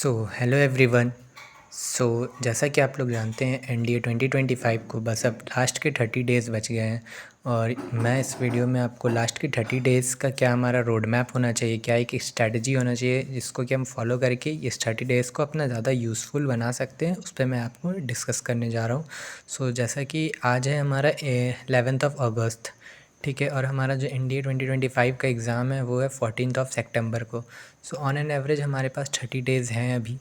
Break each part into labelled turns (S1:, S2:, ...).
S1: Hello everyone. जैसा कि आप लोग जानते हैं एनडीए 2025 को बस अब लास्ट के 30 डेज़ बच गए हैं। और मैं इस वीडियो में आपको लास्ट के 30 डेज़ का क्या हमारा रोड मैप होना चाहिए, क्या एक स्ट्रैटेजी होना चाहिए जिसको कि हम फॉलो करके ये 30 डेज़ को अपना ज़्यादा यूज़फुल बना सकते हैं, उस पर मैं आपको डिस्कस करने जा रहा हूँ। जैसा कि आज है हमारा 11 अगस्त, ठीक है, और हमारा जो एनडीए 2025 का एग्ज़ाम है वो है 14 सितंबर को। ऑन एन एवरेज हमारे पास 30 डेज़ हैं अभी।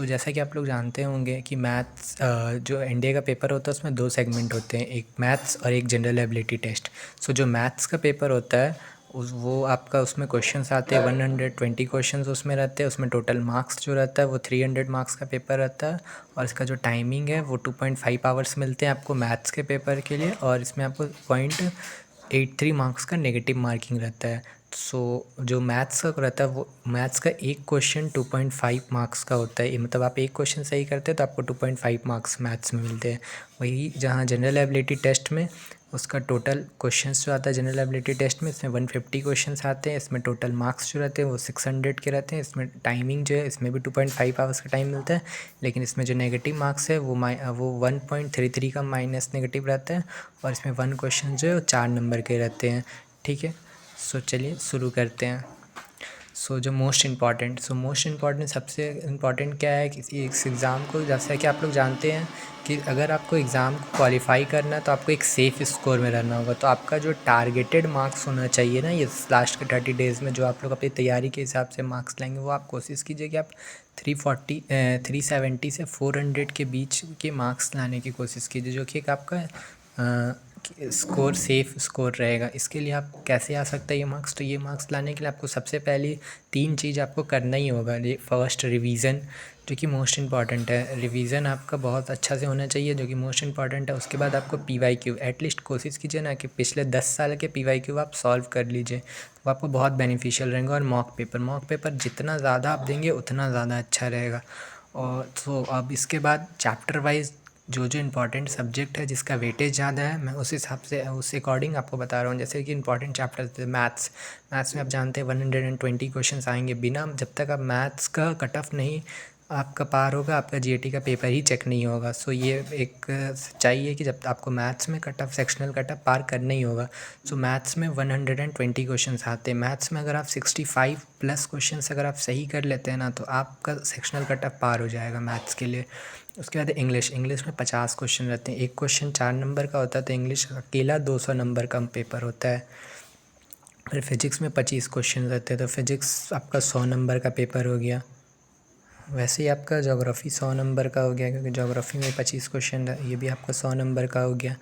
S1: जैसा कि आप लोग जानते होंगे कि मैथ्स जो एनडीए का पेपर होता है उसमें 2 सेगमेंट होते हैं, एक मैथ्स और एक जनरल एबिलिटी टेस्ट। जो मैथ्स का पेपर होता है वो आपका उसमें क्वेश्चंस आते हैं 120 क्वेश्चंस उसमें रहते हैं। उसमें टोटल मार्क्स जो रहता है वो 300 मार्क्स का पेपर रहता है। और इसका जो टाइमिंग है वो 2.5 आवर्स मिलते हैं आपको मैथ्स के पेपर के लिए। और इसमें आपको 0.83 मार्क्स का नेगेटिव मार्किंग रहता है। जो मैथ्स का रहता है वो मैथ्स का एक क्वेश्चन 2.5 मार्क्स का होता है। मतलब आप एक क्वेश्चन सही करते हैं तो आपको 2.5 मार्क्स मैथ्स में मिलते हैं। वही जहाँ जनरल एबिलिटी टेस्ट में उसका टोटल क्वेश्चंस जो आता है जनरल एबिलिटी टेस्ट में, इसमें 150 क्वेश्चंस आते हैं। इसमें टोटल मार्क्स जो रहते हैं वो 600 के रहते हैं। इसमें टाइमिंग जो है इसमें भी 2.5 आवर्स का टाइम मिलता है। लेकिन इसमें जो नेगेटिव मार्क्स है वो 1.33 का माइनस नेगेटिव रहता है। और इसमें 1 क्वेश्चन जो है वो 4 नंबर के रहते हैं, ठीक है। चलिए शुरू करते हैं। जो मोस्ट इम्पॉर्टेंट सबसे इम्पॉर्टेंट क्या है कि इस एग्ज़ाम को, जैसा कि आप लोग जानते हैं कि अगर आपको एग्ज़ाम को क्वालिफाई करना है तो आपको एक सेफ़ स्कोर में रहना होगा। तो आपका जो टारगेटेड मार्क्स होना चाहिए ना, ये लास्ट के 30 डेज़ में जो आप लोग अपनी तैयारी के हिसाब से मार्क्स लाएंगे, वो आप कोशिश कीजिए कि आप 370 से 400 के बीच के मार्क्स लाने की कोशिश कीजिए, जो कि एक आपका स्कोर सेफ़ स्कोर रहेगा। इसके लिए आप कैसे आ सकता है ये मार्क्स? तो ये मार्क्स लाने के लिए आपको सबसे पहले 3 चीज़ आपको करना ही होगा। फर्स्ट, रिवीजन, जो कि मोस्ट इम्पॉर्टेंट है। रिवीजन आपका बहुत अच्छा से होना चाहिए, जो कि मोस्ट इम्पॉर्टेंट है। उसके बाद आपको पीवाईक्यू एटलीस्ट कोशिश कीजिए ना कि पिछले 10 साल के पीवाईक्यू आप सॉल्व कर लीजिए, वो आपको बहुत बेनिफिशियल रहेंगे। और मॉक पेपर जितना ज़्यादा आप देंगे उतना ज़्यादा अच्छा रहेगा। और अब इसके बाद चैप्टर वाइज जो इम्पॉर्टेंट सब्जेक्ट है जिसका वेटेज ज़्यादा है, मैं उस हिसाब से उस अकॉर्डिंग आपको बता रहा हूँ। जैसे कि इंपॉर्टेंट चैप्टर्स मैथ्स में आप जानते हैं 120 क्वेश्चंस आएंगे। बिना जब तक आप मैथ्स का कट ऑफ नहीं आपका पार होगा, आपका जीएटी का पेपर ही चेक नहीं होगा। ये एक सच्चाई है कि जब आपको मैथ्स में cut off sectional cut off पार करना ही होगा। मैथ्स में 120 क्वेश्चंस आते हैं। मैथ्स में अगर आप 65 प्लस क्वेश्चंस अगर आप सही कर लेते हैं ना, तो आपका सेक्शनल कट ऑफ पार हो जाएगा मैथ्स के लिए। उसके बाद इंग्लिश में 50 क्वेश्चन रहते हैं। एक क्वेश्चन 4 नंबर का होता है, तो इंग्लिश अकेला 200 नंबर का पेपर होता है। फिर फिजिक्स में 25 क्वेश्चन रहते हैं, तो फिजिक्स आपका 100 नंबर का पेपर हो गया। वैसे ही आपका ज्योग्राफी 100 नंबर का हो गया, क्योंकि ज्योग्राफी में 25 क्वेश्चन है, ये भी आपका 100 नंबर का हो गया।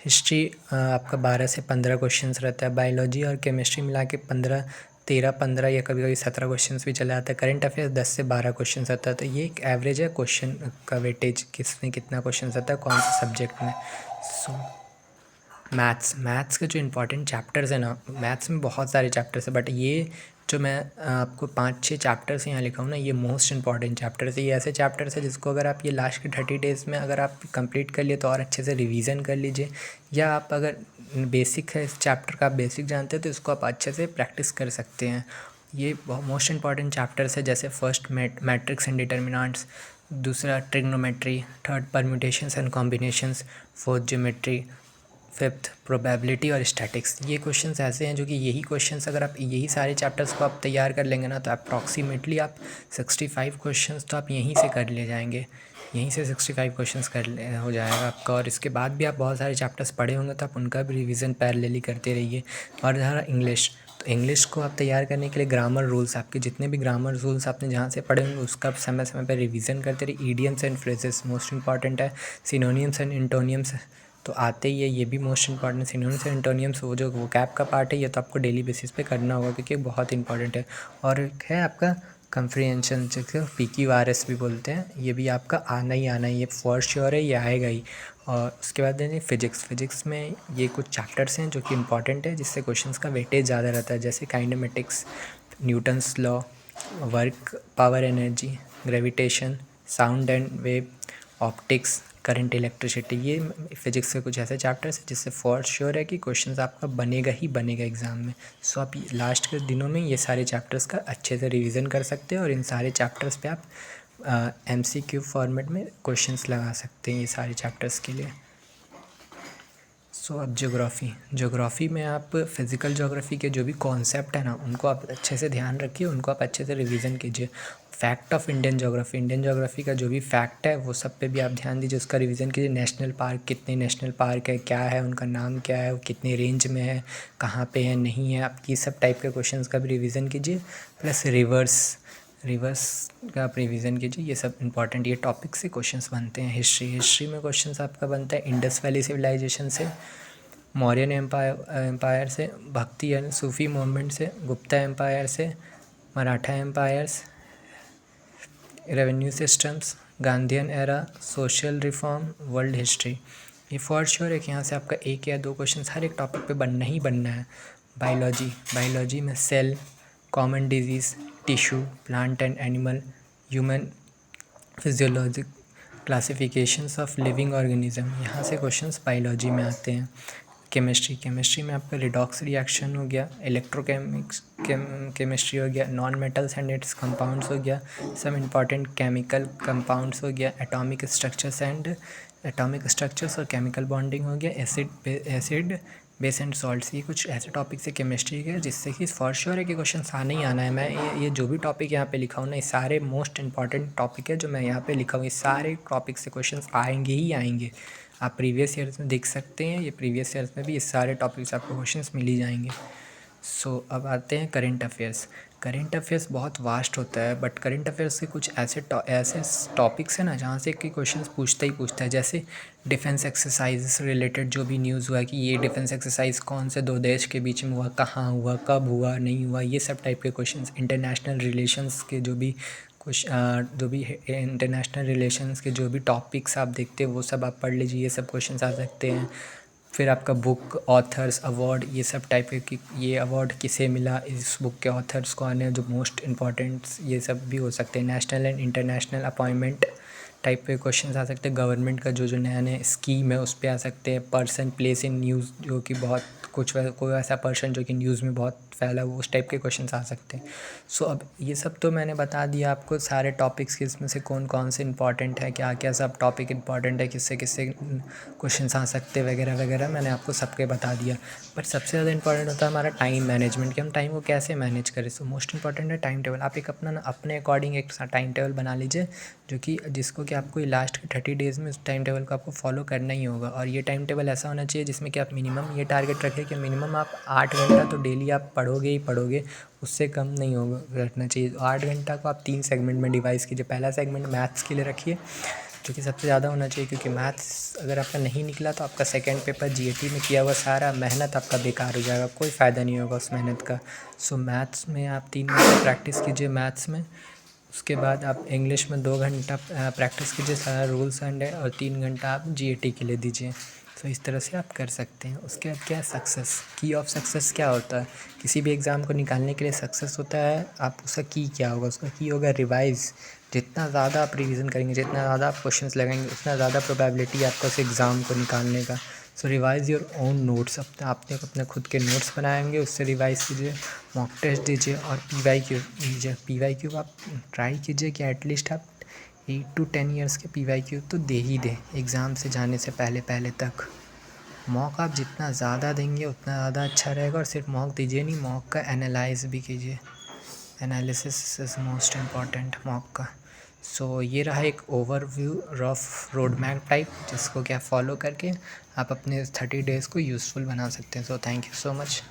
S1: हिस्ट्री आपका 12 से 15 क्वेश्चंस रहता है। बायोलॉजी और केमिस्ट्री मिला के 13 या कभी कभी 17 क्वेश्चंस भी चले आते हैं। करंट अफेयर्स 10 से 12 क्वेश्चन आता है। तो ये एक एवरेज है क्वेश्चन का वेटेज, किसमें कितना क्वेश्चन आता है कौन से सब्जेक्ट में। मैथ्स के जो इंपॉर्टेंट चैप्टर्स है ना, मैथ्स में बहुत सारे चैप्टर्स है, बट ये जो मैं आपको 5-6 चैप्टर्स यहाँ लिखा हूँ ना, ये मोस्ट इंपॉर्टेंट चैप्टर्स है। ये ऐसे चैप्टर्स है जिसको अगर आप ये लास्ट के 30 डेज़ में अगर आप कंप्लीट कर लिए तो और अच्छे से रिवीजन कर लीजिए। या आप अगर बेसिक है इस चैप्टर का, आप बेसिक जानते हैं तो इसको आप अच्छे से प्रैक्टिस कर सकते हैं। ये मोस्ट इंपॉर्टेंट चैप्टर्स है, जैसे फर्स्ट मैट्रिक्स एंड डिटर्मिनेंट्स, दूसरा trigonometry, third permutations and combinations, fourth geometry, fifth probability और स्टैटिक्स। ये क्वेश्चंस ऐसे हैं जो कि यही क्वेश्चंस अगर आप यही सारे चैप्टर्स को आप तैयार कर लेंगे ना, तो अप्रॉक्सीमेटली आप 65 क्वेश्चंस तो आप यहीं से कर ले जाएंगे। यहीं से 65 क्वेश्चंस हो जाएगा आपका। और इसके बाद भी आप बहुत सारे चैप्टर्स पढ़े होंगे तो आप उनका भी रिवीजन पैरेलली करते रहिए। और रहा इंग्लिश, तो इंग्लिश को आप तैयार करने के लिए ग्रामर रूल्स, आपके जितने भी ग्रामर रूल्स आपने जहाँ से पढ़े होंगे उसका समय समय पर रिवीजन करते रहिए। Idioms and phrases most important है। सिनोनियम्स एंड एंटोनियम्स तो आते ही है, ये भी most important. Synonyms and antonyms वो जो वोकैब का पार्ट है, ये तो आपको डेली बेसिस पे करना होगा क्योंकि बहुत इंपॉर्टेंट है। और एक है आपका कंप्रीहेंशन, जिसे PQRS भी बोलते हैं, ये भी आपका आना ही आना है, ये फॉर श्योर है, ये आएगा ही। और उसके बाद है फिजिक्स में ये कुछ चैप्टर्स हैं जो कि इंपॉर्टेंट है, जिससे क्वेश्चंस का वेटेज ज़्यादा रहता है, जैसे kinematics, Newton's law, work, power energy, gravitation, sound and wave, optics, current, electricity. ये फिजिक्स के कुछ ऐसे चैप्टर्स हैं जिससे फॉर श्योर है कि क्वेश्चंस आपका बनेगा ही बनेगा एग्ज़ाम में। आप लास्ट के दिनों में ये सारे चैप्टर्स का अच्छे से रिवीजन कर सकते हैं और इन सारे चैप्टर्स पे आप MCQ फॉर्मेट में क्वेश्चंस लगा सकते हैं ये सारे चैप्टर्स के लिए। सो अब ज्योग्राफ़ी में आप फिज़िकल ज्योग्राफी के जो भी कॉन्सेप्ट है ना, उनको आप अच्छे से ध्यान रखिए, उनको आप अच्छे से रिवीजन कीजिए। फैक्ट ऑफ इंडियन ज्योग्राफी का जो भी फैक्ट है वो सब पे भी आप ध्यान दीजिए, उसका रिवीजन कीजिए। नेशनल पार्क, कितने नेशनल पार्क है, क्या है उनका नाम, क्या है वो, कितने रेंज में है, कहाँ पे है, नहीं है, आप ये सब टाइप के क्वेश्चंस का भी रिवीजन कीजिए। प्लस रिवर्स का आप रिवीजन कीजिए। ये सब इंपॉर्टेंट ये टॉपिक से क्वेश्चंस बनते हैं। हिस्ट्री में क्वेश्चंस आपका बनता है इंडस वैली सिविलाइजेशन से, मौर्यन एम्पायर से, भक्ति यानी सूफी मूवमेंट से, गुप्ता एम्पायर से, Maratha empires, revenue systems, Gandhian era, social reform, world history. ये फॉर श्योर है कि यहाँ से आपका एक या दो क्वेश्चन हर एक टॉपिक पे बनना ही बनना है। बायोलॉजी में cell, common disease, tissue, plant and animal, human physiologic, classifications of living organism, यहाँ से क्वेश्चंस बायोलॉजी में आते हैं। केमिस्ट्री में आपका रिडॉक्स रिएक्शन हो गया, केमिस्ट्री हो गया, non metals and it's compounds हो गया, सब इंपॉर्टेंट केमिकल कंपाउंड्स हो गया, एटॉमिक स्ट्रक्चर्स और केमिकल बॉन्डिंग हो गया, एसिड बेस एंड सॉल्ट्स। ये कुछ ऐसे टॉपिक्स है केमिस्ट्री के जिससे कि फॉर श्योर है कि क्वेश्चन आना ही आना है। मैं ये जो भी टॉपिक यहाँ पे लिखा हूँ ना, ये सारे मोस्ट इंपॉर्टेंट टॉपिक है जो मैं यहाँ पे लिखा हूँ। ये सारे टॉपिक से क्वेश्चन आएंगे ही आएंगे। आप प्रीवियस ईयर्स में देख सकते हैं, ये प्रीवियस ईयर्स में भी ये सारे टॉपिक्स आपको क्वेश्चंस मिल ही जाएंगे। सो अब आते हैं करंट अफेयर्स बहुत वास्ट होता है, बट करंट अफेयर्स के कुछ ऐसे टॉपिक्स हैं ना जहाँ से कि क्वेश्चंस पूछता है। जैसे डिफेंस एक्सरसाइज से रिलेटेड जो भी न्यूज़ हुआ कि ये डिफेंस एक्सरसाइज कौन से दो देश के बीच में हुआ, कहाँ हुआ, कब हुआ, नहीं हुआ, ये सब टाइप के क्वेश्चंस। इंटरनेशनल रिलेशंस के जो भी इंटरनेशनल रिलेशंस के जो भी टॉपिक्स आप देखते हैं वो सब आप पढ़ लीजिए, ये सब क्वेश्चंस आ सकते हैं। फिर आपका बुक ऑथर्स अवार्ड, ये सब टाइप के, ये अवार्ड किसे मिला, इस बुक के ऑथर्स कौन है, जो मोस्ट इम्पॉर्टेंट, ये सब भी हो सकते हैं। National and international appointment type के क्वेश्चन आ सकते हैं। गवर्नमेंट का जो नया स्कीम है उस पर आ सकते हैं। पर्सन प्लेस इन न्यूज़, जो कि बहुत कोई ऐसा पर्सन जो कि न्यूज़ में बहुत फैला हुआ, उस टाइप के क्वेश्चन आ सकते हैं। सो अब ये सब तो मैंने बता दिया आपको सारे टॉपिक्स के, इसमें से कौन कौन से इंपॉर्टेंट है, क्या क्या सब टॉपिक इंपॉर्टेंट है, किससे किससे क्वेश्चन आ सकते हैं वगैरह वगैरह, मैंने आपको सबके बता दिया। बट सबसे ज़्यादा इंपॉर्टेंट होता है हमारा टाइम मैनेजमेंट, कि हम टाइम को कैसे मैनेज करें। सो मोस्ट इंपॉर्टेंट है टाइम टेबल। आप एक अपने अकॉर्डिंग एक टाइम टेबल बना लीजिए, जिसको कि आपको लास्ट के 30 डेज़ में उस टाइम टेबल को आपको फॉलो करना ही होगा। और ये टाइम टेबल ऐसा होना चाहिए जिसमें कि आप मिनिमम ये टारगेट रखें कि मिनिमम आप 8 घंटा तो डेली आप पढ़ोगे ही पढ़ोगे, उससे कम नहीं होगा रखना चाहिए। 8 घंटा को आप 3 सेगमेंट में डिवाइस कीजिए। पहला सेगमेंट मैथ्स के लिए रखिए, जो कि सबसे ज़्यादा होना चाहिए, क्योंकि मैथ्स अगर आपका नहीं निकला तो आपका सेकंड पेपर जीएटी में किया हुआ सारा मेहनत आपका बेकार हो जाएगा, कोई फ़ायदा नहीं होगा उस मेहनत का। सो मैथ्स में आप 3 घंटे प्रैक्टिस कीजिए मैथ्स में। उसके बाद आप इंग्लिश में 2 घंटा प्रैक्टिस कीजिए सारा रूल्स एंड और 3 घंटा आप जीएटी के लिए दीजिए। तो इस तरह से आप कर सकते हैं। उसके बाद क्या है, सक्सेस, की ऑफ सक्सेस क्या होता है। किसी भी एग्ज़ाम को निकालने के लिए सक्सेस होता है, आप उसका की क्या होगा, उसका की होगा रिवाइज़। जितना ज़्यादा आप रिवीजन करेंगे, जितना ज़्यादा आप क्वेश्चंस लगाएंगे, उतना ज़्यादा प्रोबेबिलिटी है आपका उस एग्ज़ाम को निकालने का। सो रिवाइज़ योर ओन नोट्स, आपने अपने खुद के नोट्स बनाएंगे, उससे रिवाइज़ कीजिए, मॉक टेस्ट दीजिए और पीवाईक्यू दीजिए। पीवाईक्यू आप ट्राई कीजिए कि एटलीस्ट आप 8 to 10 ईयर्स के पीवाईक्यू तो दे ही दें एग्ज़ाम से जाने से पहले तक। मॉक आप जितना ज़्यादा देंगे उतना ज़्यादा अच्छा रहेगा। और सिर्फ मॉक दीजिए नहीं, मॉक का एनालाइज भी कीजिए। Analysis is most important mock का। सो ये रहा एक overview rough road map type, जिसको क्या फॉलो करके आप अपने 30 डेज़ को यूज़फुल बना सकते हैं। So thank you so much.